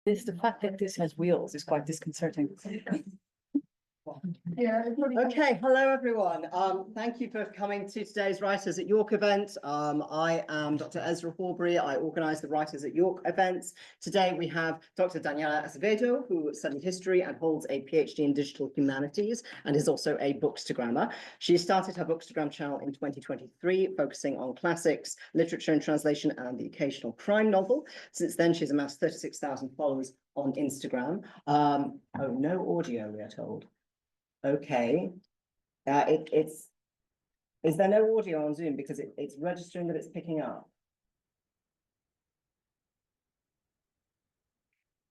The fact that this has wheels is quite disconcerting. Okay, hello everyone. Thank you for coming to today's Writers at York event. I am Dr. Ezra Horbury. I organise the Writers at York events. Today we have Dr. Daniela Azevedo, who studied history and holds a PhD in digital humanities and is also a bookstagrammer. She started her Bookstagram channel in 2023, focusing on classics, literature and translation, and the occasional crime novel. Since then, she's amassed 36,000 followers on Instagram. Oh, no audio, we are told. Okay, is there no audio on Zoom because it's registering that it's picking up?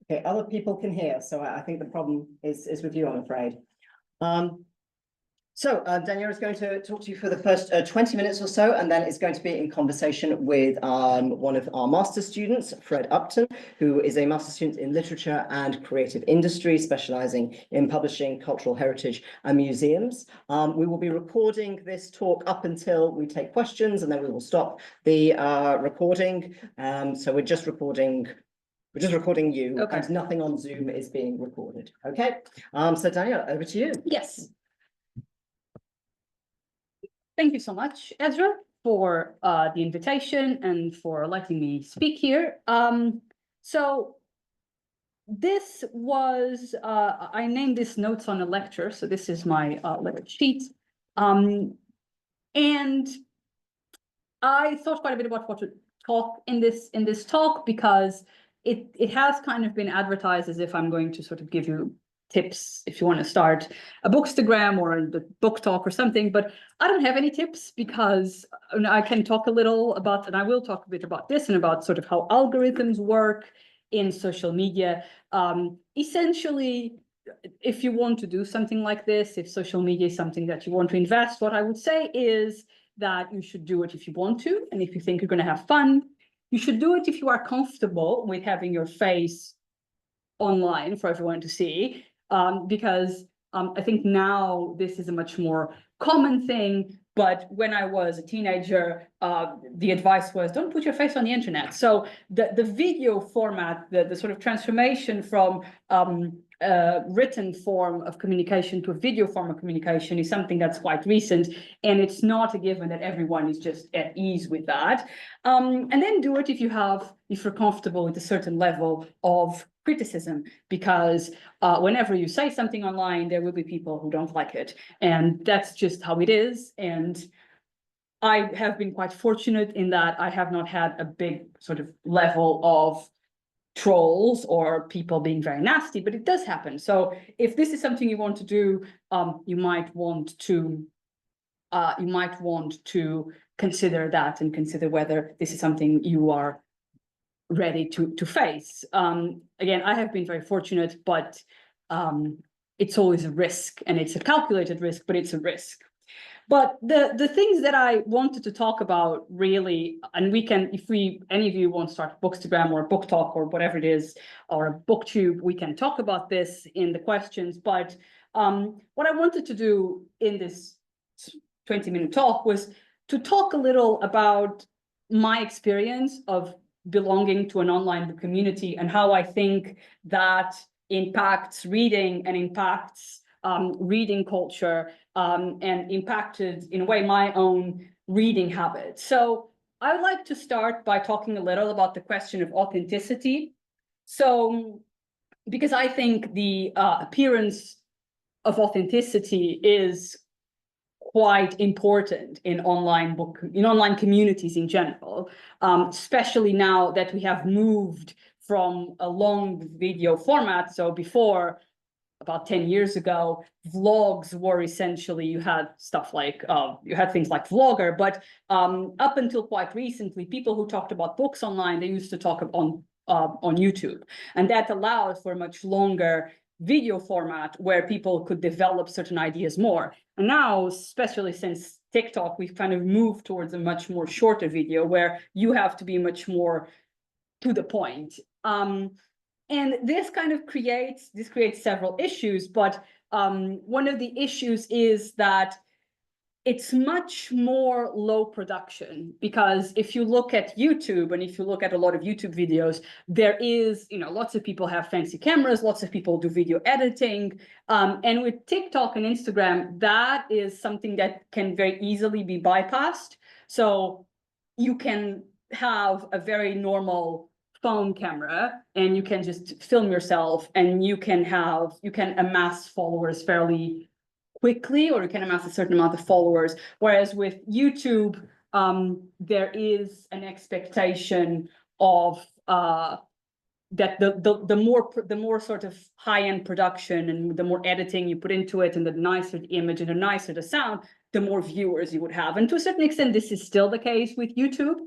Okay, other people can hear, so I think the problem is with you, I'm afraid. Daniela is going to talk to you for the first 20 minutes or so, and then it's going to be in conversation with one of our master students, Fred Upton, who is a master student in literature and creative industry, specializing in publishing, cultural heritage, and museums. We will be recording this talk up until we take questions, and then we will stop the recording. So we're just recording you, okay, and nothing on Zoom is being recorded. Okay, so Daniela, over to you. Yes. Thank you so much, Ezra, for the invitation and for letting me speak here. So this was, I named this Notes on a Lecture. So this is my lecture sheet. And I thought quite a bit about what to talk in this talk, because it has kind of been advertised as if I'm going to sort of give you tips if you want to start a Bookstagram or a book talk or something, but I don't have any tips, because I can talk a little about, and I will talk a bit about this and about sort of how algorithms work in social media. Essentially, if you want to do something like this, if social media is something that you want to invest, what I would say is that you should do it if you want to, and if you think you're going to have fun. You should do it if you are comfortable with having your face online for everyone to see. Because I think now this is a much more common thing, but when I was a teenager, the advice was don't put your face on the internet. So the video format, the sort of transformation from written form of communication to a video form of communication is something that's quite recent, and it's not a given that everyone is just at ease with that. And then do it if you're comfortable with a certain level of criticism, because whenever you say something online, there will be people who don't like it, and that's just how it is. And I have been quite fortunate in that I have not had a big sort of level of trolls or people being very nasty, but it does happen. So if this is something you want to do, you might want to consider that and consider whether this is something you are ready to face. Again, I have been very fortunate, but it's always a risk, and it's a calculated risk, but it's a risk. But the things that I wanted to talk about really, and we can, if any of you want to start a Bookstagram or a book talk or whatever it is, or a booktube, we can talk about this in the questions. But what I wanted to do in this 20-minute talk was to talk a little about my experience of belonging to an online book community and how I think that impacts reading and impacts reading culture, and impacted, in a way, my own reading habits. So I would like to start by talking a little about the question of authenticity. So, because I think the appearance of authenticity is quite important in online communities in general, especially now that we have moved from a long video format. So before, about 10 years ago, vlogs were essentially, you had stuff like, you had things like Vlogger, but up until quite recently, people who talked about books online, they used to talk on YouTube. And that allowed for a much longer video format where people could develop certain ideas more. And now, especially since TikTok, we've kind of moved towards a much more shorter video where you have to be much more to the point. And this kind of creates several issues, but one of the issues is that it's much more low production, because if you look at YouTube and if you look at a lot of YouTube videos, there is, lots of people have fancy cameras, lots of people do video editing. And with TikTok and Instagram, that is something that can very easily be bypassed. So you can have a very normal phone camera and you can just film yourself, and you can amass followers fairly quickly, or you can amass a certain amount of followers. Whereas with YouTube, there is an expectation of that the more sort of high-end production and the more editing you put into it, and the nicer the image and the nicer the sound, the more viewers you would have. And to a certain extent, this is still the case with YouTube.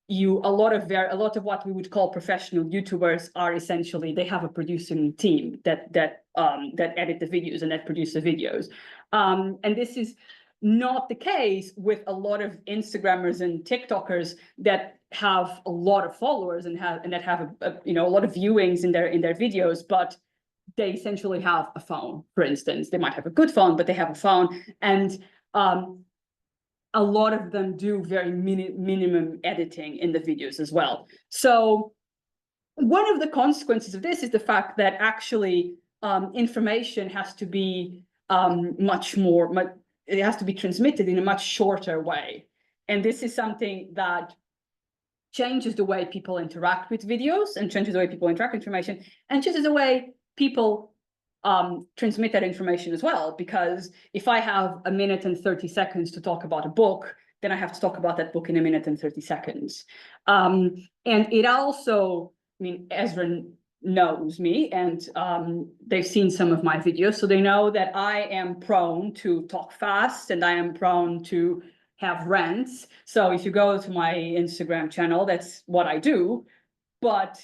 A lot of what we would call professional YouTubers are essentially, they have a producing team that edit the videos and that produce the videos. And this is not the case with a lot of Instagrammers and TikTokers that have a lot of followers and that have a lot of viewings in their videos, but they essentially have a phone. For instance, they might have a good phone, but they have a phone, and a lot of them do very minimum editing in the videos as well. So one of the consequences of this is the fact that actually information has to be it has to be transmitted in a much shorter way. And this is something that changes the way people interact with videos, and changes the way people interact with information, and changes the way people transmit that information as well. Because if I have 1 minute and 30 seconds to talk about a book, then I have to talk about that book in 1 minute and 30 seconds. And it also, Ezra knows me, and they've seen some of my videos, so they know that I am prone to talk fast, and I am prone to have rants. So if you go to my Instagram channel, that's what I do. But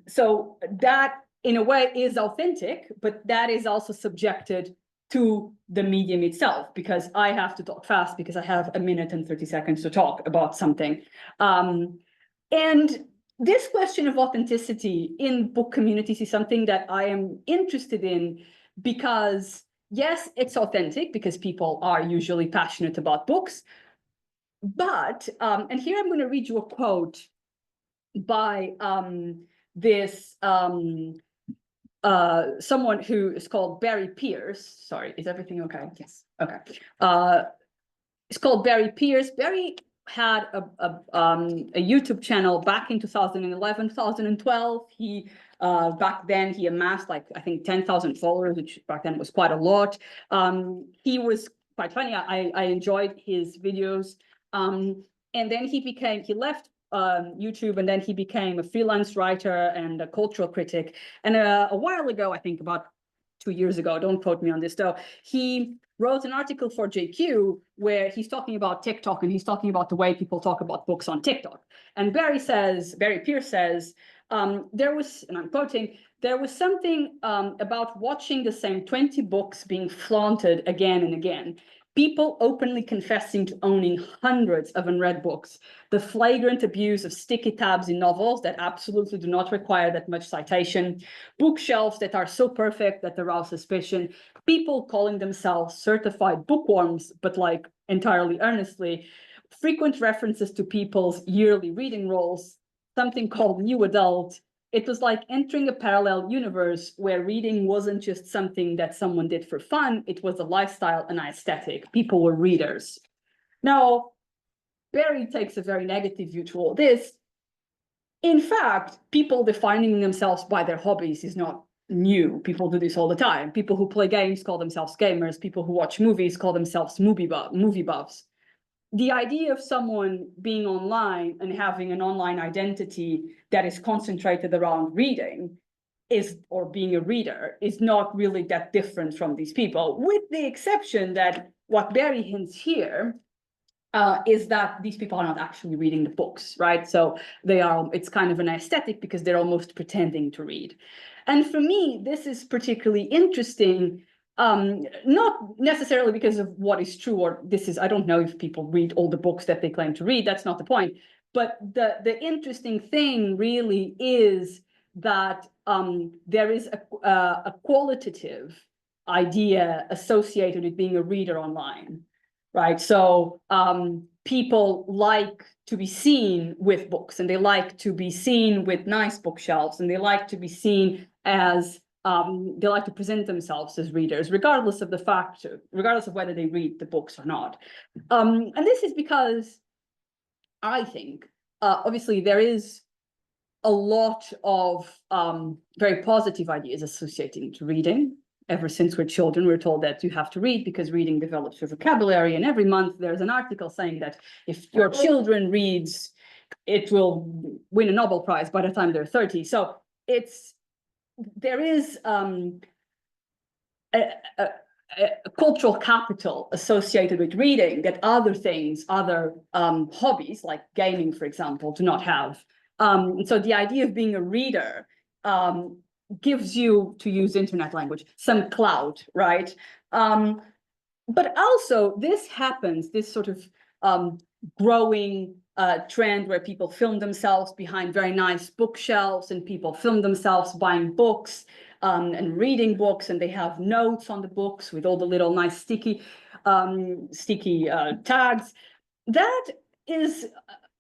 so that in a way is authentic, but that is also subjected to the medium itself, because I have to talk fast because I have 1 minute and 30 seconds to talk about something. And this question of authenticity in book communities is something that I am interested in, because yes, it's authentic because people are usually passionate about books. But, and here I'm going to read you a quote by this someone who is called Barry Pierce. Sorry, is everything okay? Yes. Okay. It's called Barry Pierce. Barry had a YouTube channel back in 2011, 2012. He back then he amassed like, I think, 10,000 followers, which back then was quite a lot. He was quite funny. I enjoyed his videos. And then he left YouTube, and then he became a freelance writer and a cultural critic. And a while ago, I think about 2 years ago, don't quote me on this though, he wrote an article for JQ where he's talking about TikTok, and he's talking about the way people talk about books on TikTok. And Barry Pierce says, there was, and I'm quoting, there was something about watching the same 20 books being flaunted again and again. People openly confessing to owning hundreds of unread books, the flagrant abuse of sticky tabs in novels that absolutely do not require that much citation, bookshelves that are so perfect that arouse suspicion, people calling themselves certified bookworms, but like entirely earnestly, frequent references to people's yearly reading rolls, something called new adult. It was like entering a parallel universe where reading wasn't just something that someone did for fun, it was a lifestyle and aesthetic. People were readers. Now, Barry takes a very negative view to all this. In fact, people defining themselves by their hobbies is not new. People do this all the time. People who play games call themselves gamers. People who watch movies call themselves movie buffs. The idea of someone being online and having an online identity that is concentrated around reading or being a reader is not really that different from these people, with the exception that what Barry hints here is that these people are not actually reading the books, right? So it's kind of an aesthetic because they're almost pretending to read. And for me, this is particularly interesting, not necessarily because of what is true, or I don't know if people read all the books that they claim to read, that's not the point. But the interesting thing really is that there is a qualitative idea associated with being a reader online, right? So people like to be seen with books, and they like to be seen with nice bookshelves, and they like to be seen as they like to present themselves as readers, regardless of whether they read the books or not. And this is because I think, obviously, there is a lot of very positive ideas associated to reading. Ever since we're children, we're told that you have to read because reading develops your vocabulary. And every month there's an article saying that if your children reads, it will win a Nobel Prize by the time they're 30. So there is a cultural capital associated with reading that other hobbies like gaming, for example, do not have. So the idea of being a reader gives you, to use internet language, some clout, right? But also this sort of growing trend where people film themselves behind very nice bookshelves, and people film themselves buying books and reading books, and they have notes on the books with all the little nice sticky tags. That is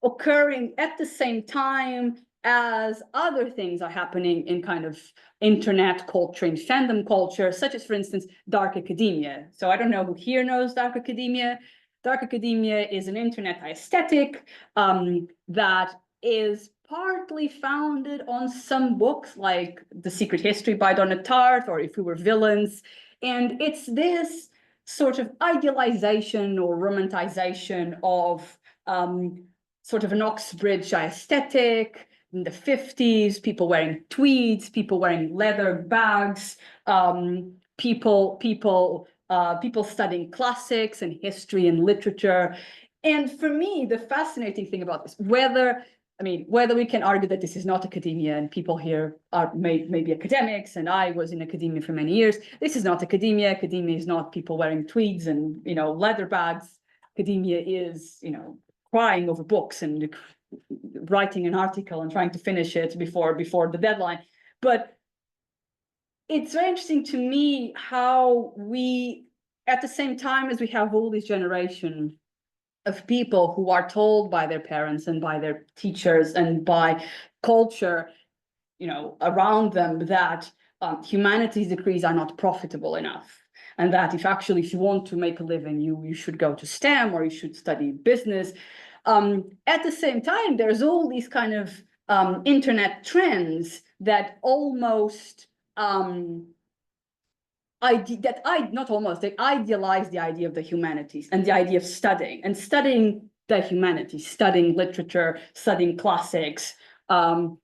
occurring at the same time as other things are happening in kind of internet culture and fandom culture, such as, for instance, dark academia. So I don't know who here knows dark academia. Dark academia is an internet aesthetic that is partly founded on some books like The Secret History by Donna Tartt, or If We Were Villains. And it's this sort of idealization or romanticization of sort of an Oxbridge aesthetic in the 50s, people wearing tweeds, people wearing leather bags, people studying classics and history and literature. And for me, the fascinating thing about this, whether we can argue that this is not academia, and people here are maybe academics, and I was in academia for many years. This is not academia. Academia is not people wearing tweeds and leather bags. Academia is crying over books and writing an article and trying to finish it before the deadline. But it's very interesting to me how we, at the same time as we have all this generation of people who are told by their parents and by their teachers and by culture, around them, that humanities degrees are not profitable enough. And that if you want to make a living, you should go to STEM or you should study business. At the same time, there's all these kind of internet trends that almost they idealize the idea of the humanities and the idea of studying the humanities, studying literature, studying classics. So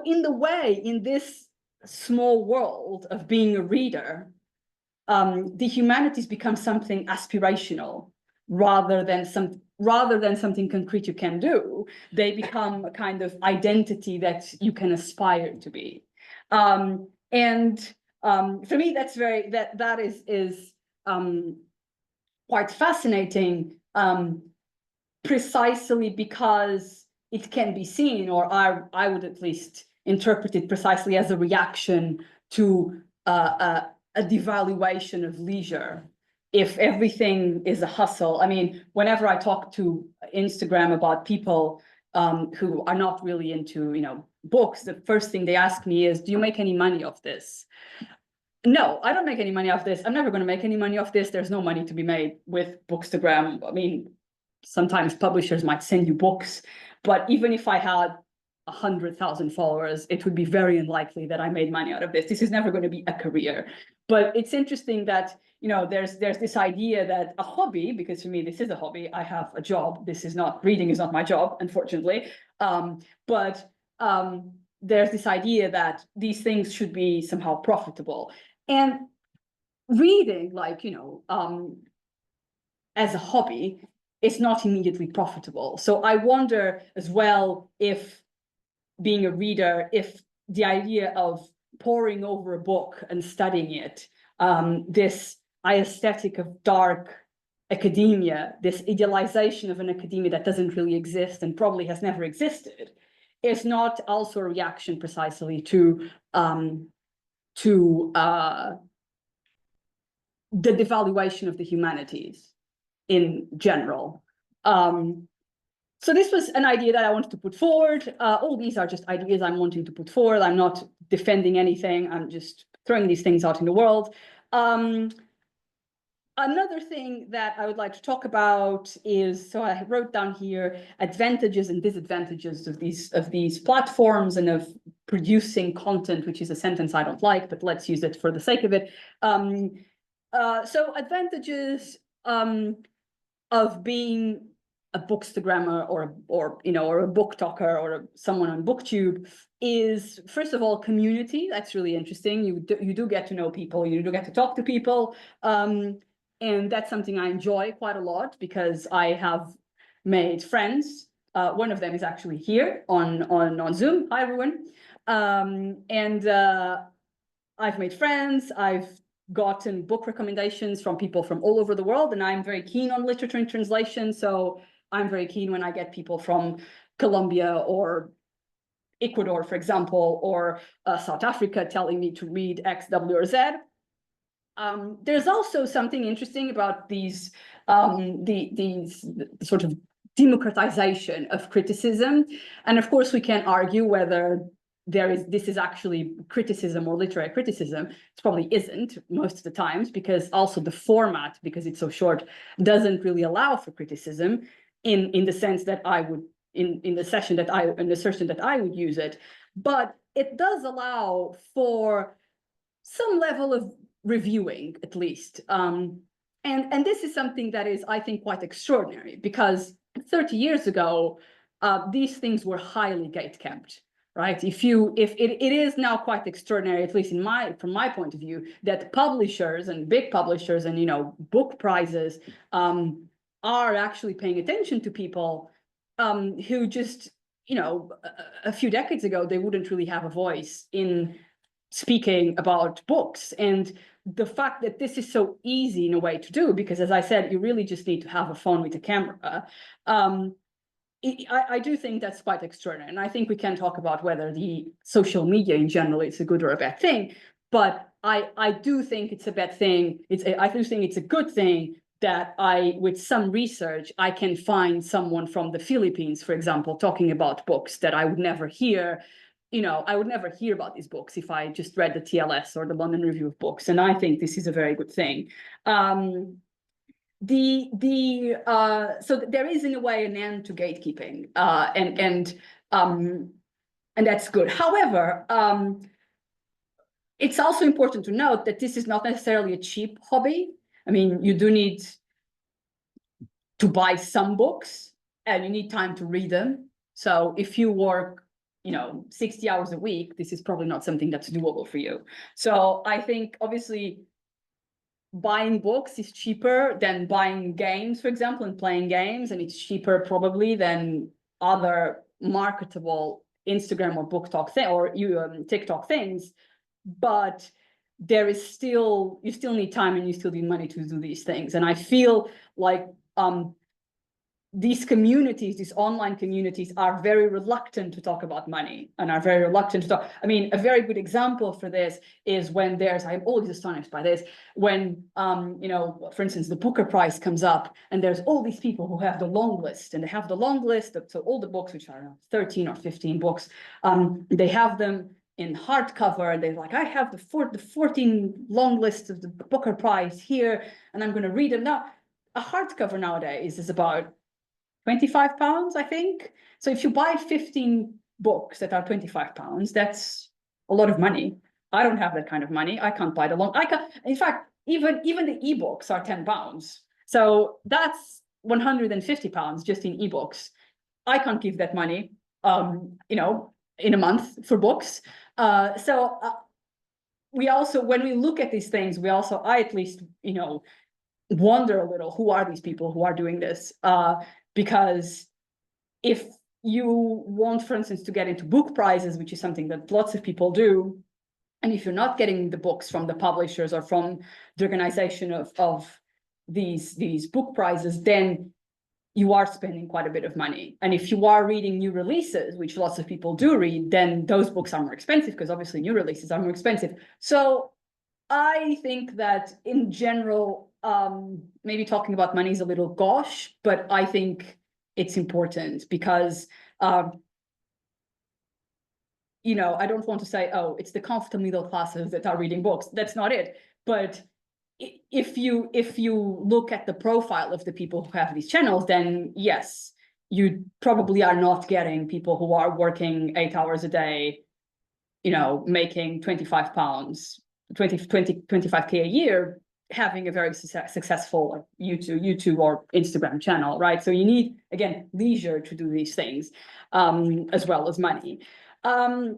in this small world of being a reader, the humanities become something aspirational rather than something concrete you can do. They become a kind of identity that you can aspire to be. For me, that is quite fascinating, precisely because it can be seen, or I would at least interpret it precisely as a reaction to a devaluation of leisure. If everything is a hustle, whenever I talk to Instagram about people who are not really into, books, the first thing they ask me is, do you make any money off this? No, I don't make any money off this. I'm never going to make any money off this. There's no money to be made with Bookstagram. Sometimes publishers might send you books, but even if I had 100,000 followers, it would be very unlikely that I made money out of this. This is never going to be a career. But it's interesting that, there's this idea that a hobby, because for me, this is a hobby. I have a job. Reading is not my job, unfortunately. But there's this idea that these things should be somehow profitable. And reading, as a hobby, is not immediately profitable. So I wonder as well if being a reader, if the idea of poring over a book and studying it, this aesthetic of dark academia, this idealization of an academia that doesn't really exist and probably has never existed, is not also a reaction precisely to the devaluation of the humanities in general. So this was an idea that I wanted to put forward. All these are just ideas I'm wanting to put forward. I'm not defending anything. I'm just throwing these things out in the world. Another thing that I would like to talk about is, so I wrote down here, advantages and disadvantages of these platforms and of producing content, which is a sentence I don't like, but let's use it for the sake of it. So advantages of being a bookstagrammer or a book talker or someone on BookTube is, first of all, community. That's really interesting. You do get to know people. You do get to talk to people. And that's something I enjoy quite a lot because I have made friends. One of them is actually here on Zoom. Hi, everyone. I've made friends. I've gotten book recommendations from people from all over the world, and I'm very keen on literature and translation. So I'm very keen when I get people from Colombia or Ecuador, for example, or South Africa telling me to read X, W, or Z. There's also something interesting about these sort of democratization of criticism. And of course, we can argue whether this is actually criticism or literary criticism. It probably isn't most of the times, because also the format, because it's so short, doesn't really allow for criticism in the sense that I would in the session that I would use it. But it does allow for some level of reviewing, at least. And this is something that is, I think, quite extraordinary, because 30 years ago, these things were highly gate-kept, right? If it is now quite extraordinary, at least from my point of view, that publishers and big publishers and book prizes are actually paying attention to people who just a few decades ago they wouldn't really have a voice in speaking about books. And the fact that this is so easy in a way to do, because as I said, you really just need to have a phone with a camera. I do think that's quite extraordinary. And I think we can talk about whether the social media in general is a good or a bad thing. But I do think it's a bad thing. I do think it's a good thing that with some research, I can find someone from the Philippines, for example, talking about books that I would never hear. I would never hear about these books if I just read the TLS or the London Review of Books. And I think this is a very good thing. So there is, in a way, an end to gatekeeping, and that's good. However, it's also important to note that this is not necessarily a cheap hobby. I mean, you do need to buy some books, and you need time to read them. So if you work 60 hours a week, this is probably not something that's doable for you. So I think, obviously, buying books is cheaper than buying games, for example, and playing games. And it's cheaper probably than other marketable Instagram or book talk or TikTok things. But you still need time and you still need money to do these things. And I feel like these communities, these online communities, are very reluctant to talk about money and are very reluctant to talk. I mean, a very good example for this is when I'm always astonished by this, when, for instance, the Booker Prize comes up and there's all these people who have the long list, and they have the long list of all the books, which are 13 or 15 books, they have them in hardcover, and they're like, I have the 14 long list of the Booker Prize here, and I'm going to read them. Now, a hardcover nowadays is about £25, I think. So if you buy 15 books that are £25, that's a lot of money. I don't have that kind of money. I can't buy in fact, even the ebooks are £10. So that's £150 just in ebooks. I can't give that money, in a month for books. We also, when we look at these things, I at least, wonder a little, who are these people who are doing this? Because if you want, for instance, to get into book prizes, which is something that lots of people do, and if you're not getting the books from the publishers or from the organization of these book prizes, then you are spending quite a bit of money. And if you are reading new releases, which lots of people do read, then those books are more expensive, because obviously new releases are more expensive. So I think that in general, maybe talking about money is a little gauche, but I think it's important because, I don't want to say, oh, it's the comfortable middle classes that are reading books. That's not it. But if you look at the profile of the people who have these channels, then yes, you probably are not getting people who are working 8 hours a day, making 25 pounds, 25K a year, having a very successful YouTube or Instagram channel, right? So you need, again, leisure to do these things, as well as money. I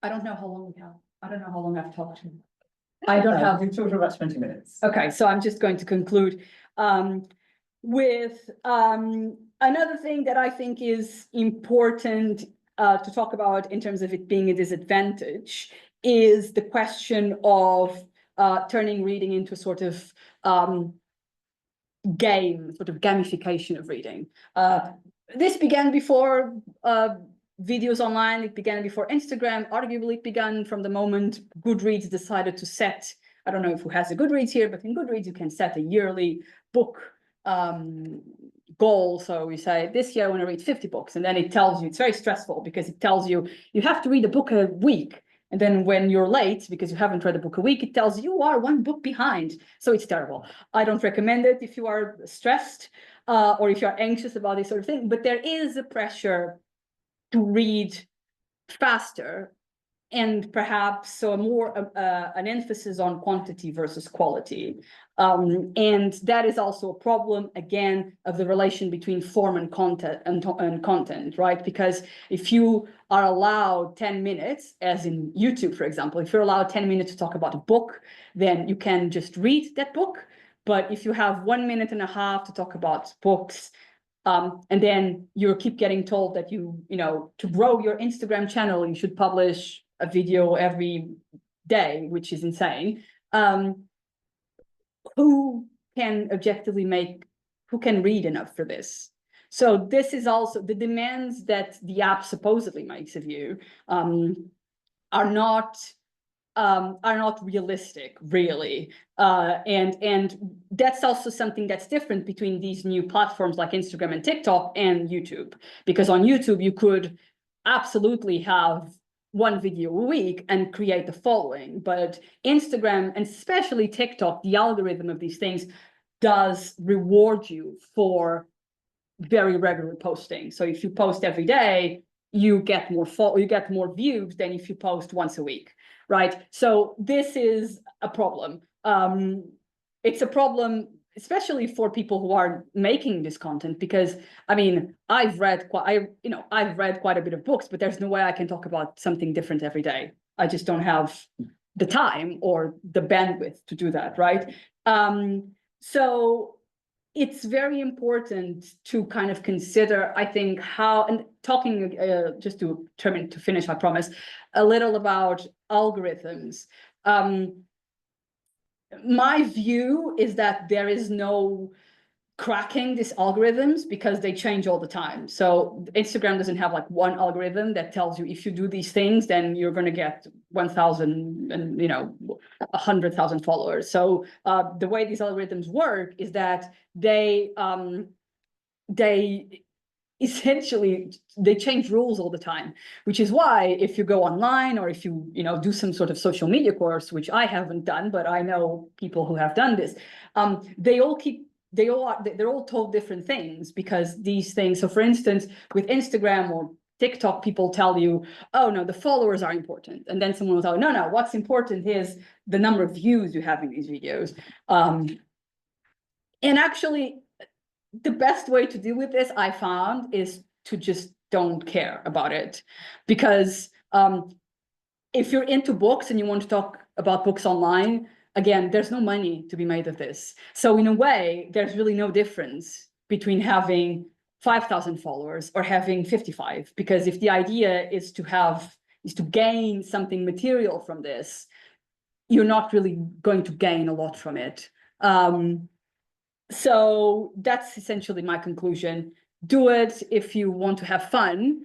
don't know how long we have. I don't know how long I've talked. I don't have. We've talked for about 20 minutes. Okay, so I'm just going to conclude with another thing that I think is important to talk about in terms of it being a disadvantage is the question of turning reading into a sort of game, sort of gamification of reading. This began before videos online, it began before Instagram, arguably it began from the moment Goodreads decided to set, I don't know who has a Goodreads here, but in Goodreads you can set a yearly book goal. So you say, this year I want to read 50 books, and then it tells you, it's very stressful because it tells you, you have to read a book a week. And then when you're late, because you haven't read a book a week, it tells you are one book behind. So it's terrible. I don't recommend it if you are stressed or if you're anxious about this sort of thing, but there is a pressure to read faster and perhaps so more an emphasis on quantity versus quality. And that is also a problem, again, of the relation between form and content, right? Because if you are allowed 10 minutes, as in YouTube, for example, if you're allowed 10 minutes to talk about a book, then you can just read that book. But if you have 1.5 minutes to talk about books, and then you keep getting told that to grow your Instagram channel, you should publish a video every day, which is insane. Who can read enough for this? So this is also the demands that the app supposedly makes of you are not realistic, really. And that's also something that's different between these new platforms like Instagram and TikTok and YouTube. Because on YouTube, you could absolutely have one video a week and create the following. But Instagram, and especially TikTok, the algorithm of these things does reward you for very regular posting. So if you post every day, you get more views than if you post once a week. Right. So this is a problem. It's a problem, especially for people who are making this content, because I mean, I've read quite a bit of books, but there's no way I can talk about something different every day. I just don't have the time or the bandwidth to do that. Right. So it's very important to kind of consider, I think, how, and talking just to finish, I promise, a little about algorithms. My view is that there is no cracking these algorithms because they change all the time. So Instagram doesn't have like one algorithm that tells you if you do these things, then you're going to get 1,000 and 100,000 followers. So the way these algorithms work is that they essentially change rules all the time, which is why if you go online or if you do some sort of social media course, which I haven't done, but I know people who have done this, they're all told different things because these things. So for instance, with Instagram or TikTok, people tell you, oh no, the followers are important. And then someone will tell you, no, what's important is the number of views you have in these videos. And actually, the best way to deal with this, I found, is to just don't care about it. Because if you're into books and you want to talk about books online, again, there's no money to be made of this. So in a way, there's really no difference between having 5,000 followers or having 55, because if the idea is to gain something material from this, you're not really going to gain a lot from it. So that's essentially my conclusion. Do it if you want to have fun.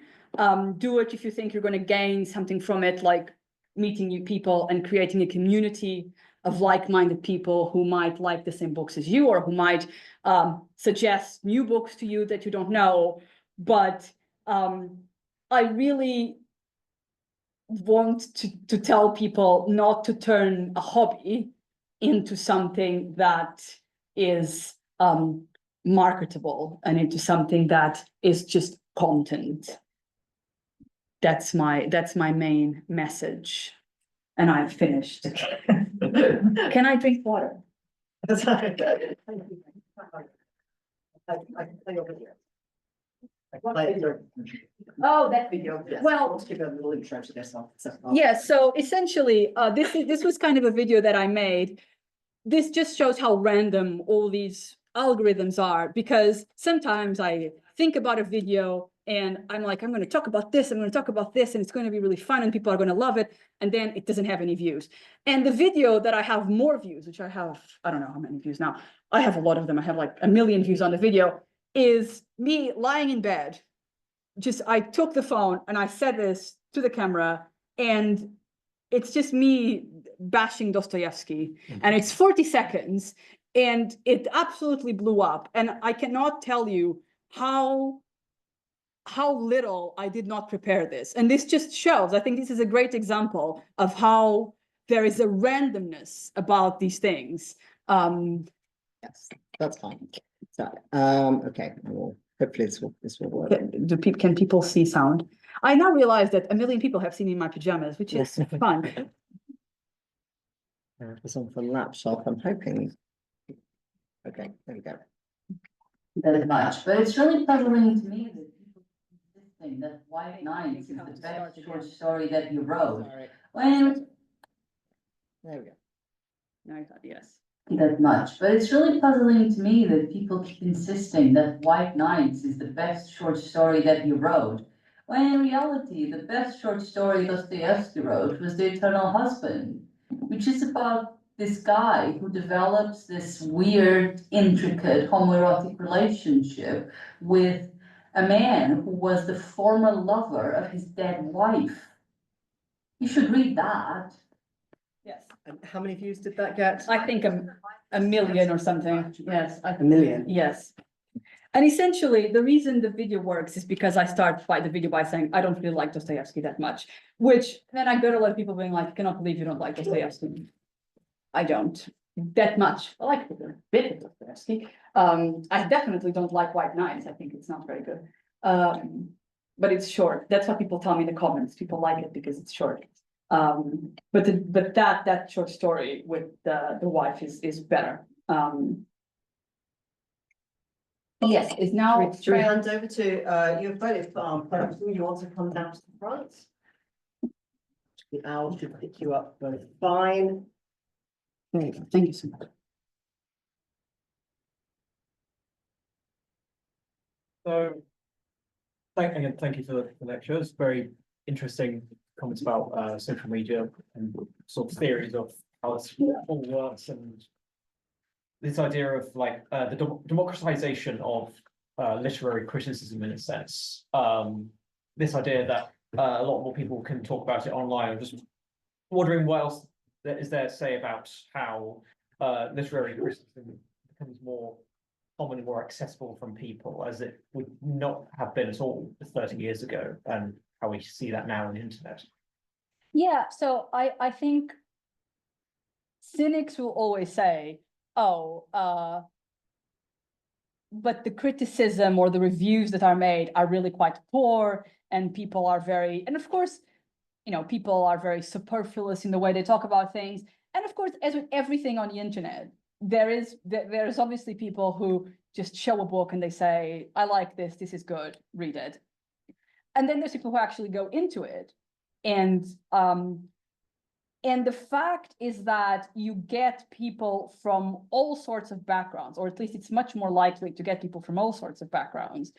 Do it if you think you're going to gain something from it, like meeting new people and creating a community of like-minded people who might like the same books as you, or who might suggest new books to you that you don't know. But I really want to tell people not to turn a hobby into something that is marketable and into something that is just content. That's my main message. And I've finished. Can I drink water? I can play over here. Oh, that video. Well, let's give a little intro to this one. yeah, so essentially, this was kind of a video that I made. This just shows how random all these algorithms are, because sometimes I think about a video and I'm like, I'm going to talk about this, I'm going to talk about this, and it's going to be really fun and people are going to love it. And then it doesn't have any views. And the video that I have more views, which I have, I don't know how many views now. I have a lot of them. I have like 1 million views on the video, is me lying in bed. Just, I took the phone and I said this to the camera, and it's just me bashing Dostoevsky, and it's 40 seconds, and it absolutely blew up. And I cannot tell you how little I did not prepare this. And this just shows, I think this is a great example of how there is a randomness about these things. Yes, that's fine. So, okay, well, hopefully this will work. Can people see sound? I now realize that 1 million people have seen me in my pajamas, which is fun. It's on the laptop, I'm hoping. Okay, there we go. That much, but it's really puzzling to me that people keep insisting that White Nights is the best short story that you wrote. Sorry. When There we go. No, I thought yes. that much, but it's really puzzling to me that people keep insisting that White Nights is the best short story that you wrote. When in reality, the best short story Dostoevsky wrote was The Eternal Husband, which is about this guy who develops this weird, intricate homoerotic relationship with a man who was the former lover of his dead wife. You should read that. Yes. And how many views did that get? I think 1 million or something. Yes. 1 million. Yes. And essentially, the reason the video works is because I start the video by saying, I don't really like Dostoevsky that much, which then I got a lot of people being like, I cannot believe you don't like Dostoevsky. I don't that much. I like a bit of Dostoevsky. I definitely don't like White Nights. I think it's not very good. But it's short. That's what people tell me in the comments. People like it because it's short. But that short story with the wife is better. Yes, is now. Should we hand over to you both? Perhaps you want to come down to the front? The owl should pick you up both fine. Thank you so much. So, thank you for the lecture. It's very interesting comments about social media and sort of theories of how it's all works, and this idea of like the democratization of literary criticism in a sense. This idea that a lot more people can talk about it online. I'm just wondering what else is there to say about how literary criticism becomes more common and more accessible from people, as it would not have been at all 30 years ago, and how we see that now on the internet. Yeah, so I think cynics will always say, oh, but the criticism or the reviews that are made are really quite poor, and people are very, and of course, you know, people are very superfluous in the way they talk about things. And of course, as with everything on the internet, there's obviously people who just show a book and they say, I like this, this is good, read it. And then there's people who actually go into it. And the fact is that you get people from all sorts of backgrounds, or at least it's much more likely to get people from all sorts of backgrounds,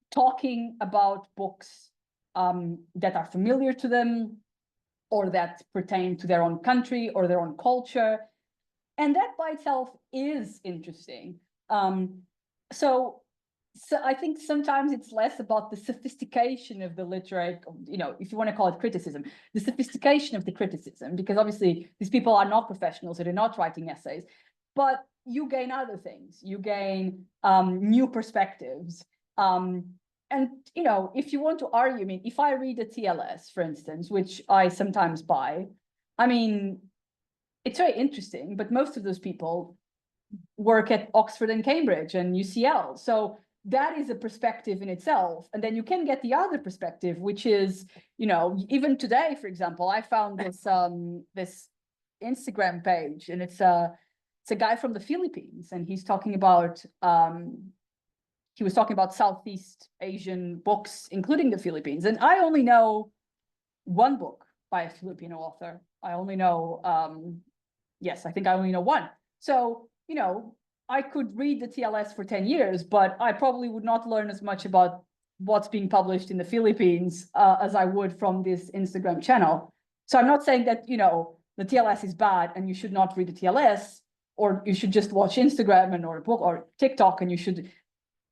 talking about books that are familiar to them, or that pertain to their own country or their own culture. And that by itself is interesting. So So I think sometimes it's less about the sophistication of the literary, if you want to call it criticism, the sophistication of the criticism, because obviously these people are not professionals, so they're not writing essays, but you gain other things. You gain new perspectives. And if you want to argue, I mean, if I read a TLS, for instance, which I sometimes buy, I mean, it's very interesting, but most of those people work at Oxford and Cambridge and UCL. So that is a perspective in itself. And then you can get the other perspective, which is, even today, for example, I found this Instagram page, and it's a guy from the Philippines, and he's talking about he was talking about Southeast Asian books, including the Philippines. And I only know one book by a Filipino author. I only know, yes, I think I only know one. So, I could read the TLS for 10 years, but I probably would not learn as much about what's being published in the Philippines as I would from this Instagram channel. So I'm not saying that, the TLS is bad and you should not read the TLS, or you should just watch Instagram or a book or TikTok, and you should,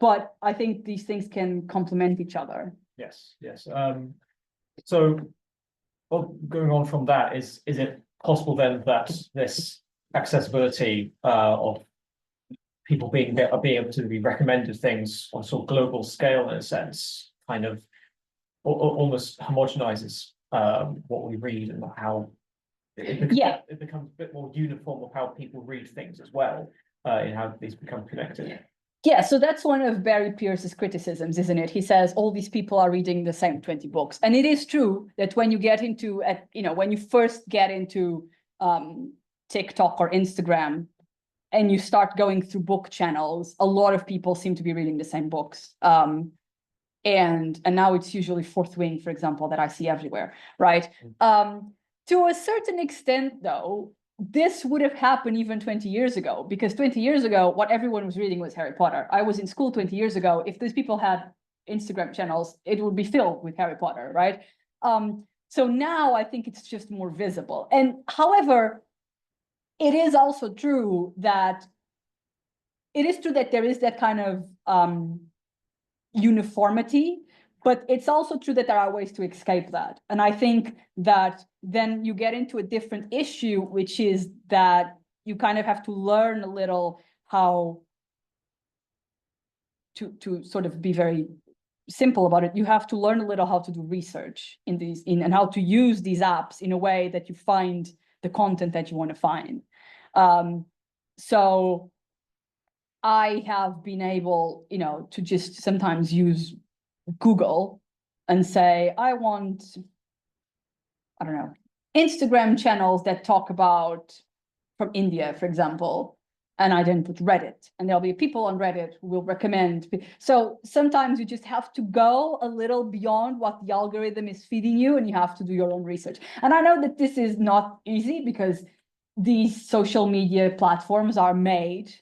but I think these things can complement each other. Yes, yes. So, well, going on from that, is it possible then that this accessibility of people being able to be recommended things on sort of global scale, in a sense, kind of almost homogenizes what we read and how it becomes a bit more uniform of how people read things as well, in how these become connected. Yeah, so that's one of Barry Pierce's criticisms, isn't it? He says all these people are reading the same 20 books. And it is true that when you get into, when you first get into TikTok or Instagram, and you start going through book channels, a lot of people seem to be reading the same books. And now it's usually Fourth Wing, for example, that I see everywhere, right? To a certain extent, though, this would have happened even 20 years ago, because 20 years ago, what everyone was reading was Harry Potter. I was in school 20 years ago. If these people had Instagram channels, it would be filled with Harry Potter, right? So now I think it's just more visible. And however, it is also true that there is that kind of uniformity, but it's also true that there are ways to escape that. And I think that then you get into a different issue, which is that you kind of have to learn a little how to sort of be very simple about it. You have to learn a little how to do research and how to use these apps in a way that you find the content that you want to find. So I have been able, to just sometimes use Google and say, I want, I don't know, Instagram channels that talk about from India, for example, and I then put Reddit, and there'll be people on Reddit who will recommend. So sometimes you just have to go a little beyond what the algorithm is feeding you, and you have to do your own research. And I know that this is not easy because these social media platforms are made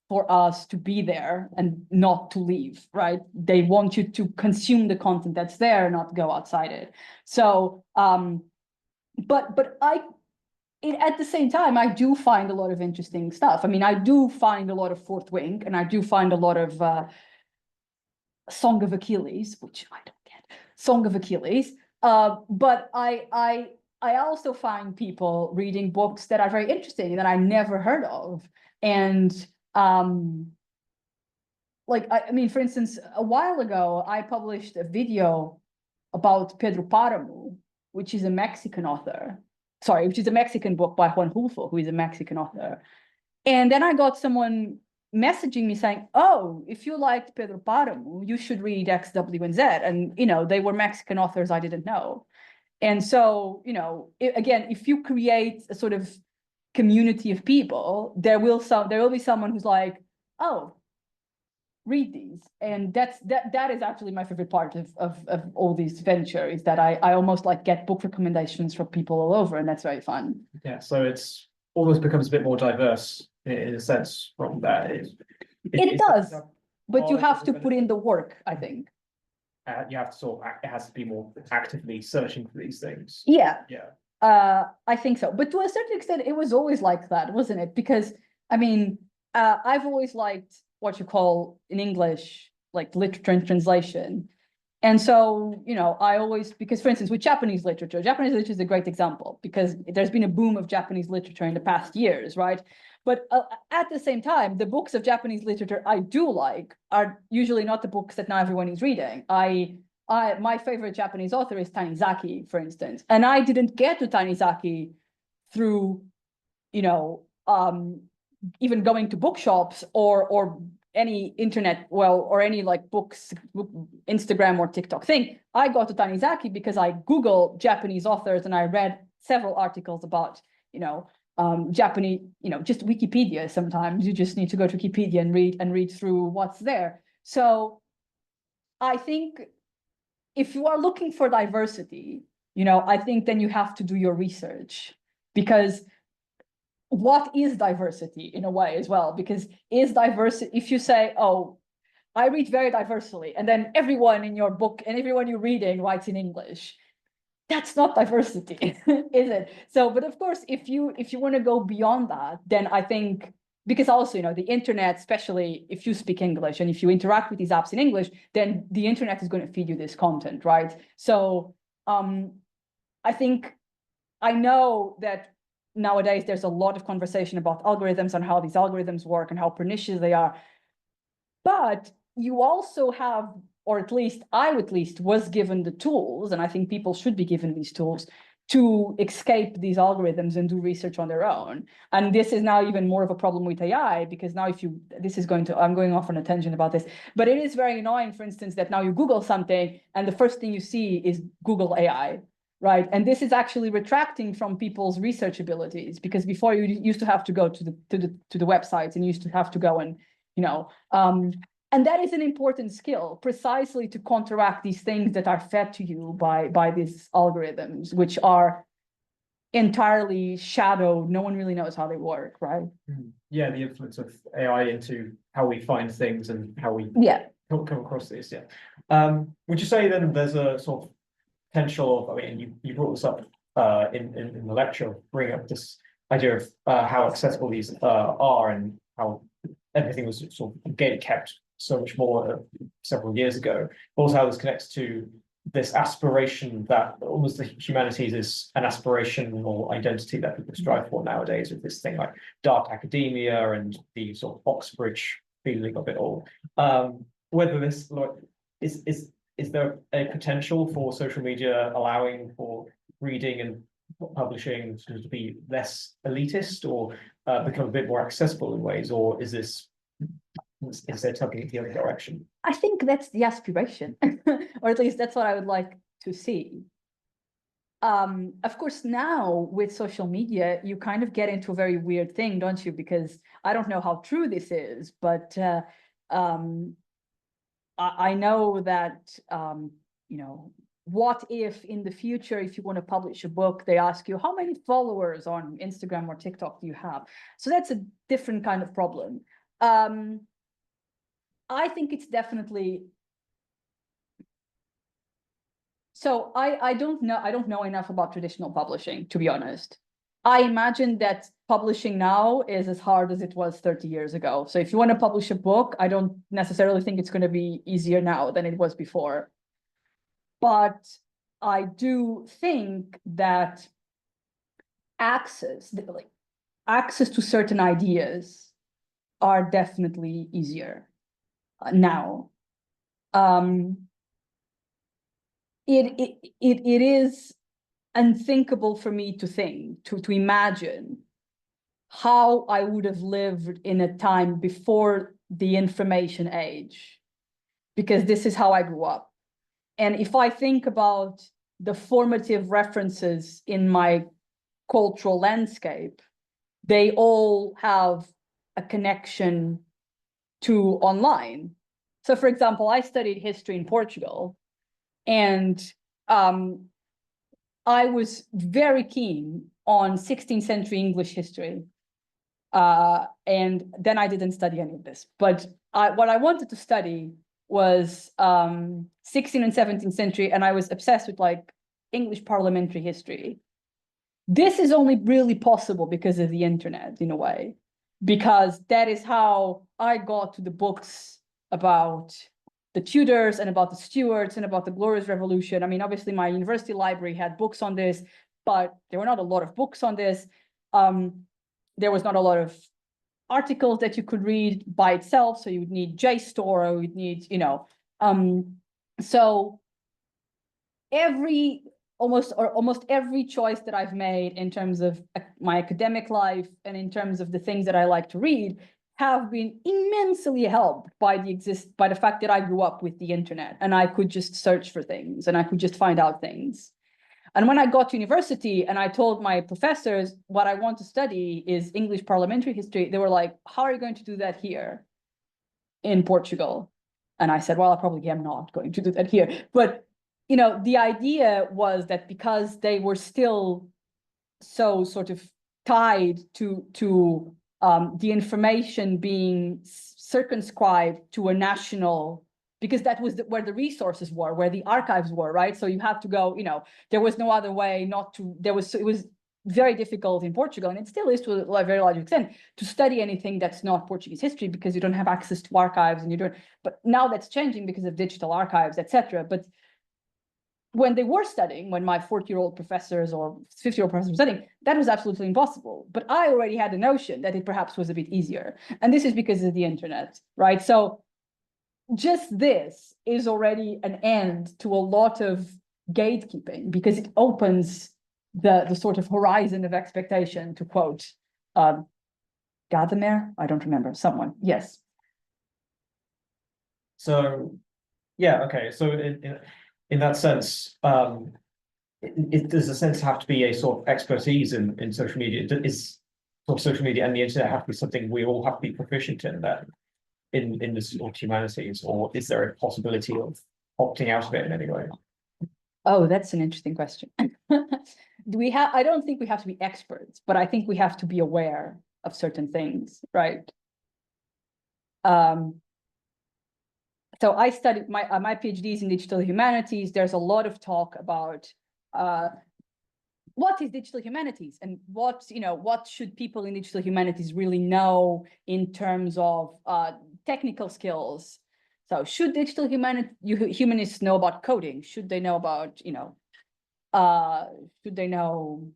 for us to be there and not to leave, right? They want you to consume the content that's there, not go outside it. So, but at the same time, I do find a lot of interesting stuff. I mean, I do find a lot of Fourth Wing, and I do find a lot of Song of Achilles, which I don't get, Song of Achilles. But I also find people reading books that are very interesting and that I never heard of. And like, I mean, for instance, a while ago, I published a video about Pedro Páramo, which is a Mexican author. Sorry, which is a Mexican book by Juan Rulfo, who is a Mexican author. And then I got someone messaging me saying, oh, if you liked Pedro Páramo, you should read X, W, and Z. And, they were Mexican authors I didn't know. And so, again, if you create a sort of community of people, there will be someone who's like, oh, read these. And that is actually my favorite part of all these ventures, is that I almost like get book recommendations from people all over, and that's very fun. Yeah, so it's almost becomes a bit more diverse in a sense from that. It does, but you have to put in the work, I think. You have to it has to be more actively searching for these things. Yeah. Yeah. I think so. But to a certain extent, it was always like that, wasn't it? Because, I mean, I've always liked what you call in English like literature and translation. And so, you know, I always, because for instance, with Japanese literature is a great example because there's been a boom of Japanese literature in the past years, right? But at the same time, the books of Japanese literature I do like are usually not the books that now everyone is reading. My favorite Japanese author is Tanizaki, for instance, and I didn't get to Tanizaki through, you know, even going to bookshops or any internet, or any like Instagram or TikTok thing. I got to Tanizaki because I Googled Japanese authors and I read several articles about, you know, Japanese, you know, just Wikipedia. Sometimes you just need to go to Wikipedia and read through what's there. So I think if you are looking for diversity, you know, I think then you have to do your research, because what is diversity in a way as well? Because is diversity, if you say, oh, I read very diversely, and then everyone in your book and everyone you're reading writes in English, that's not diversity, is it? So, but of course, if you want to go beyond that, then I think, because also, you know, the internet, especially if you speak English and if you interact with these apps in English, then the internet is going to feed you this content, right? So I think, I know that nowadays there's a lot of conversation about algorithms and how these algorithms work and how pernicious they are. But you also have, or at least I was given the tools, and I think people should be given these tools to escape these algorithms and do research on their own. And this is now even more of a problem with AI, because now I'm going off on a tangent about this, but it is very annoying, for instance, that now you Google something and the first thing you see is Google AI. Right. And this is actually retracting from people's research abilities, because before you used to have to go to the websites and you used to have to go and, you know, and that is an important skill precisely to counteract these things that are fed to you by these algorithms, which are entirely shadow. No one really knows how they work. Right. Yeah, the influence of AI into how we find things and how we come across this. Yeah. Would you say then there's a sort of potential of, I mean, you brought this up in the lecture, bring up this idea of how accessible these are and how everything was sort of gate kept so much more several years ago. Also, how this connects to this aspiration that almost the humanities is an aspiration or identity that people strive for nowadays, with this thing like dark academia and the sort of Oxbridge feeling of it all. Whether this like is there a potential for social media allowing for reading and publishing to be less elitist, or become a bit more accessible in ways, or is there tugging in the other direction? I think that's the aspiration, or at least that's what I would like to see. Of course, now with social media, you kind of get into a very weird thing, don't you? Because I don't know how true this is, but I know that, you know, what if in the future, if you want to publish a book, they ask you, how many followers on Instagram or TikTok do you have? So that's a different kind of problem. I think it's definitely. So I don't know enough about traditional publishing, to be honest. I imagine that publishing now is as hard as it was 30 years ago. So if you want to publish a book, I don't necessarily think it's going to be easier now than it was before. But I do think that access to certain ideas are definitely easier now. It is unthinkable for me to imagine how I would have lived in a time before the information age, because this is how I grew up. And if I think about the formative references in my cultural landscape, they all have a connection to online. So for example, I studied history in Portugal, and I was very keen on 16th century English history. And then I didn't study any of this. But what I wanted to study was 16th and 17th century, and I was obsessed with like English parliamentary history. This is only really possible because of the internet, in a way, because that is how I got to the books about the Tudors and about the Stuarts and about the Glorious Revolution. I mean, obviously my university library had books on this, but there were not a lot of books on this. There was not a lot of articles that you could read by itself. So you would need JSTOR, or you'd need, so almost every choice that I've made in terms of my academic life and in terms of the things that I like to read have been immensely helped by the fact that I grew up with the internet and I could just search for things and I could just find out things. And when I got to university and I told my professors what I want to study is English parliamentary history, they were like, how are you going to do that here in Portugal? And I said, well, I probably am not going to do that here. But, the idea was that because they were still so sort of tied to the information being circumscribed to a national, because that was where the resources were, where the archives were, right? So you have to go, there was no other way not to, it was very difficult in Portugal, and it still is to a very large extent, to study anything that's not Portuguese history because you don't have access to archives and you don't, but now that's changing because of digital archives, etc. But when they were studying, when my 40-year-old professors or 50-year-old professors were studying, that was absolutely impossible. But I already had the notion that it perhaps was a bit easier. And this is because of the internet, right? So just this is already an end to a lot of gatekeeping because it opens the sort of horizon of expectation, to quote Gadamer, I don't remember, someone, yes. So, yeah, okay, so in that sense, does a sense have to be a sort of expertise in social media? Is sort of social media and the internet have to be something we all have to be proficient in that in the sort of humanities, or is there a possibility of opting out of it in any way? Oh, that's an interesting question. I don't think we have to be experts, but I think we have to be aware of certain things, right? So I studied my PhD is in digital humanities. There's a lot of talk about what is digital humanities and what should people in digital humanities really know in terms of technical skills. So should digital humanists know about coding? Should they know about, should they know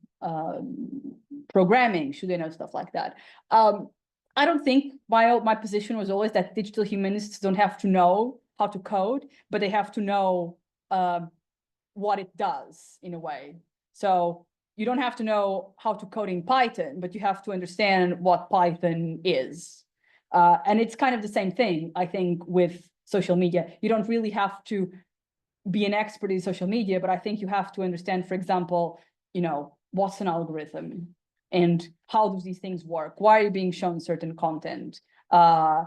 programming? Should they know stuff like that? I don't think my position was always that digital humanists don't have to know how to code, but they have to know what it does in a way. So you don't have to know how to code in Python, but you have to understand what Python is. And it's kind of the same thing, I think, with social media. You don't really have to be an expert in social media, but I think you have to understand, for example, what's an algorithm and how do these things work? Why are you being shown certain content? Why,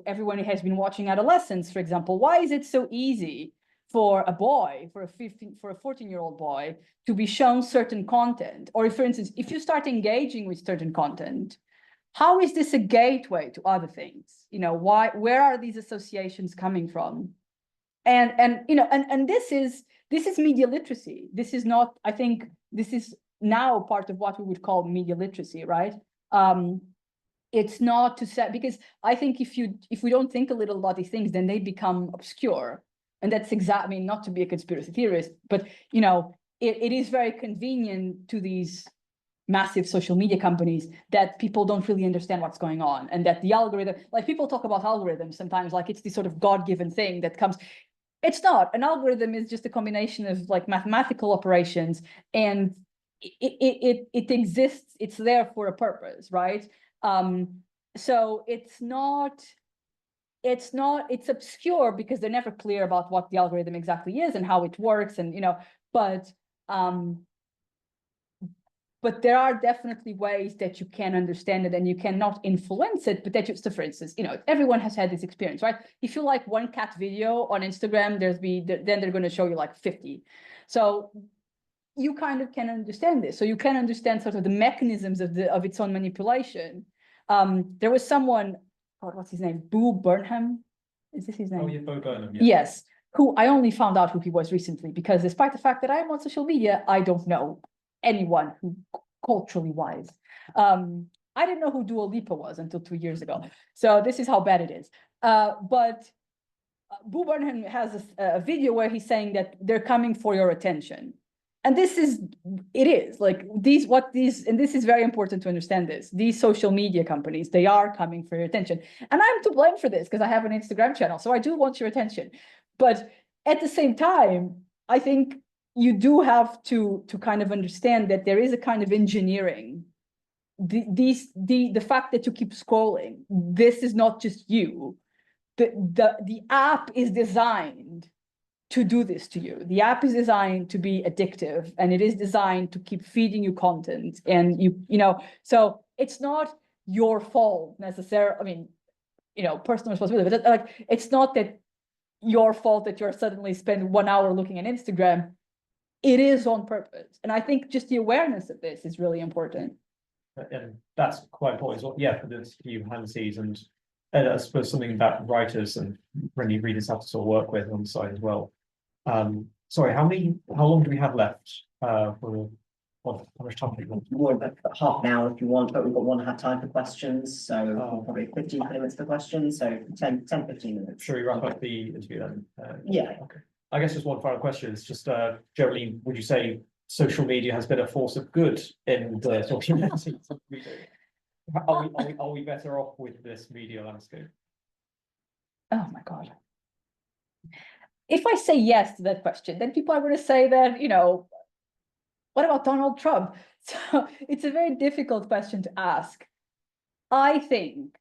everyone has been watching adolescents, for example, why is it so easy for a boy, for a 14-year-old boy to be shown certain content? Or if, for instance, if you start engaging with certain content, how is this a gateway to other things? Where are these associations coming from? And this is media literacy. This is not, I think this is now part of what we would call media literacy, right? It's not to say, because I think if we don't think a little about these things, then they become obscure. And that's exactly, not to be a conspiracy theorist, but it is very convenient to these massive social media companies that people don't really understand what's going on, and that the algorithm, like people talk about algorithms sometimes like it's this sort of God-given thing that comes. It's not. An algorithm is just a combination of like mathematical operations, and it exists. It's there for a purpose, right? So it's obscure because they're never clear about what the algorithm exactly is and how it works, and but there are definitely ways that you can understand it and you cannot influence it, but that you, so for instance, everyone has had this experience, right? If you like one cat video on Instagram, then they're going to show you like 50. So you kind of can understand this. So you can understand sort of the mechanisms of its own manipulation. There was someone, God, what's his name? Bo Burnham? Is this his name? Oh, yeah, Bo Burnham, yeah. Yes, who I only found out who he was recently, because despite the fact that I am on social media, I don't know anyone who culturally wise. I didn't know who Dua Lipa was until 2 years ago. So this is how bad it is. But Boo Burnham has a video where he's saying that they're coming for your attention. And it is like and this is very important to understand this. These social media companies, they are coming for your attention. And I'm to blame for this because I have an Instagram channel. So I do want your attention. But at the same time, I think you do have to kind of understand that there is a kind of engineering. The fact that you keep scrolling, this is not just you. The app is designed to do this to you. The app is designed to be addictive, and it is designed to keep feeding you content. And so it's not your fault necessarily. I mean, personal responsibility, but like, it's not that your fault that you're suddenly spend 1 hour looking at Instagram. It is on purpose. And I think just the awareness of this is really important. And that's quite important as well. Yeah, for this humanities and I suppose something that writers and really readers have to sort of work with on the side as well. Sorry, how long do we have left? For how much time do we want? More about half an hour if you want, but we've got 1.5 time for questions, so probably 15 minutes for questions, so 10-15 minutes. Should we wrap up the interview then? Yeah. Okay. I guess just one final question is just, Geraldine, would you say social media has been a force of good in the sort of humanities? Are we better off with this media landscape? Oh my God. If I say yes to that question, then people are going to say that, what about Donald Trump? So it's a very difficult question to ask. I think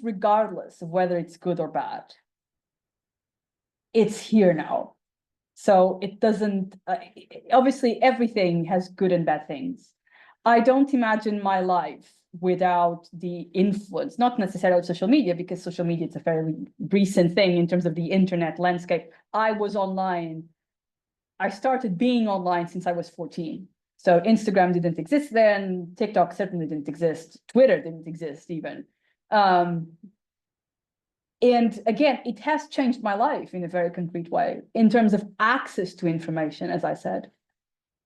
regardless of whether it's good or bad, it's here now. So it doesn't, obviously everything has good and bad things. I don't imagine my life without the influence, not necessarily of social media, because social media is a fairly recent thing in terms of the internet landscape. I was online. I started being online since I was 14. So Instagram didn't exist then. TikTok certainly didn't exist. Twitter didn't exist even. And again, it has changed my life in a very concrete way in terms of access to information, as I said.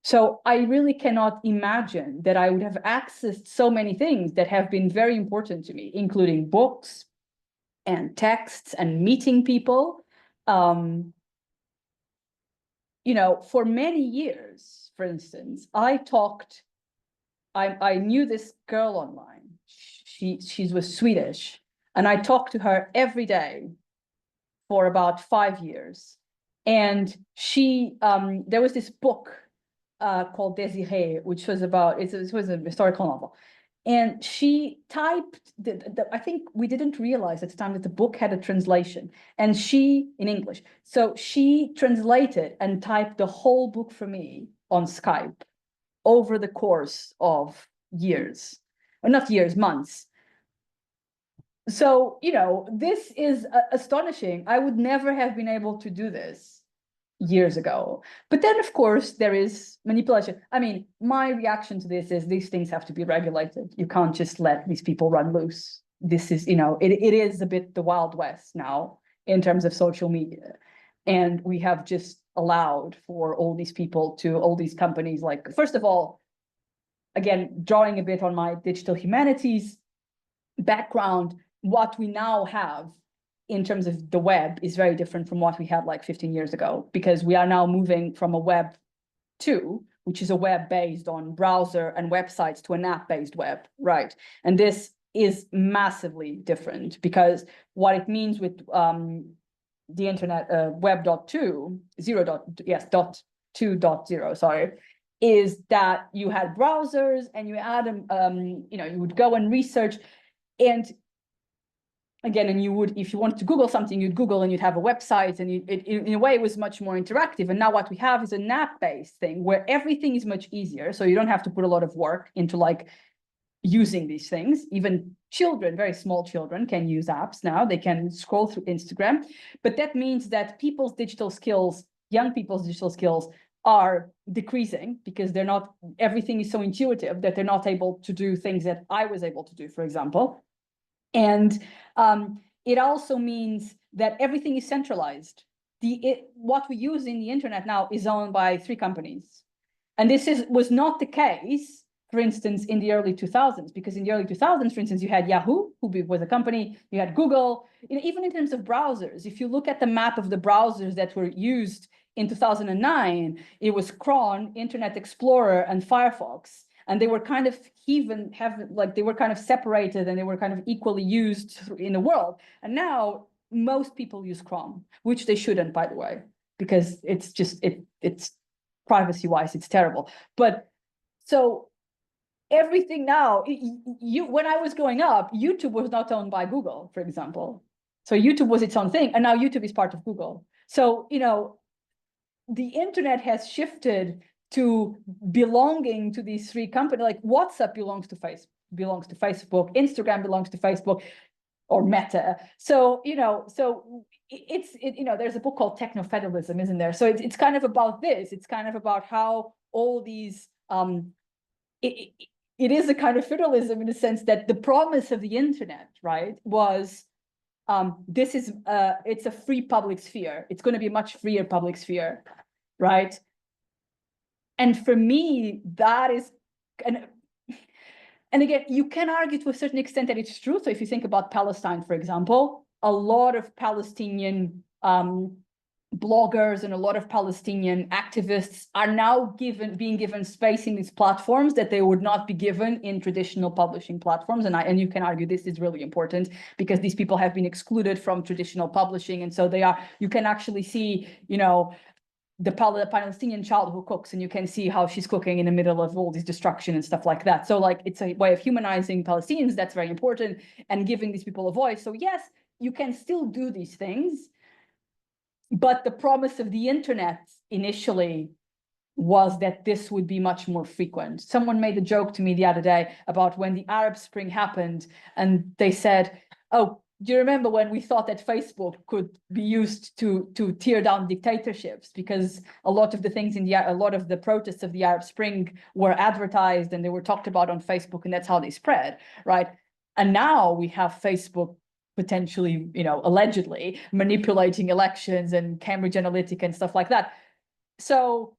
So I really cannot imagine that I would have accessed so many things that have been very important to me, including books and texts and meeting people. For many years, for instance, I knew this girl online. She was Swedish, and I talked to her every day for about 5 years. And there was this book called Désirée, which was it was a historical novel. And she typed, I think we didn't realize at the time that the book had a translation, and in English. So she translated and typed the whole book for me on Skype over the course of years, or not years, months. So, this is astonishing. I would never have been able to do this years ago. But then, of course, there is manipulation. I mean, my reaction to this is these things have to be regulated. You can't just let these people run loose. This is, it is a bit the Wild West now in terms of social media. And we have just allowed for all these companies, like, first of all, again, drawing a bit on my digital humanities background, what we now have in terms of the web is very different from what we had like 15 years ago, because we are now moving from a Web 2, which is a web based on browser and websites, to an app-based web, right? And this is massively different, because what it means with the internet, Web 2.0, sorry, is that you had browsers and you had you would go and research, and again, and if you wanted to Google something, you'd Google and you'd have a website, and in a way it was much more interactive. And now what we have is an app-based thing where everything is much easier. So you don't have to put a lot of work into like using these things. Even children, very small children, can use apps now. They can scroll through Instagram. But that means that young people's digital skills are decreasing, because everything is so intuitive that they're not able to do things that I was able to do, for example. And it also means that everything is centralized. What we use in the internet now is owned by 3 companies. And this was not the case for instance, in the early 2000s, because in the early 2000s, for instance, you had Yahoo, who was a company, you had Google, even in terms of browsers, if you look at the map of the browsers that were used in 2009, it was Chrome, Internet Explorer, and Firefox. And they were kind of they were kind of separated and they were kind of equally used in the world. And now most people use Chrome, which they shouldn't, by the way, because it's just, it's privacy-wise, it's terrible. But so everything now, when I was growing up, YouTube was not owned by Google, for example. So YouTube was its own thing, and now YouTube is part of Google. So, the internet has shifted to belonging to these three companies. Like WhatsApp belongs to Facebook, Instagram belongs to Facebook or Meta. So, there's a book called Techno-Federalism, isn't there? So it's kind of about this. It's kind of about how all these, it is a kind of federalism in the sense that the promise of the internet, right, was it's a free public sphere. It's going to be a much freer public sphere, right? And for me, that is, and again, you can argue to a certain extent that it's true. So if you think about Palestine, for example, a lot of Palestinian bloggers and a lot of Palestinian activists are now being given space in these platforms that they would not be given in traditional publishing platforms. And you can argue this is really important because these people have been excluded from traditional publishing. And so you can actually see, the Palestinian child who cooks, and you can see how she's cooking in the middle of all this destruction and stuff like that. So like, it's a way of humanizing Palestinians. That's very important, and giving these people a voice. So yes, you can still do these things, but the promise of the internet initially was that this would be much more frequent. Someone made a joke to me the other day about when the Arab Spring happened, and they said, oh, do you remember when we thought that Facebook could be used to tear down dictatorships? Because a lot of the things a lot of the protests of the Arab Spring were advertised and they were talked about on Facebook, and that's how they spread, right? And now we have Facebook potentially, allegedly manipulating elections and Cambridge Analytica and stuff like that. So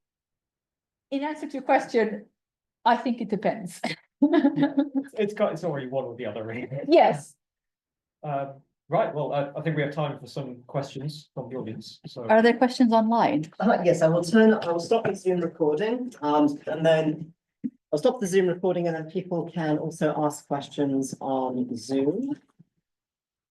in answer to your question, I think it depends. It's not really one or the other, really. Yes. Right, well, I think we have time for some questions from the audience, so. Are there questions online? Yes, I will stop the Zoom recording, and then I'll stop the Zoom recording, and then people can also ask questions on Zoom.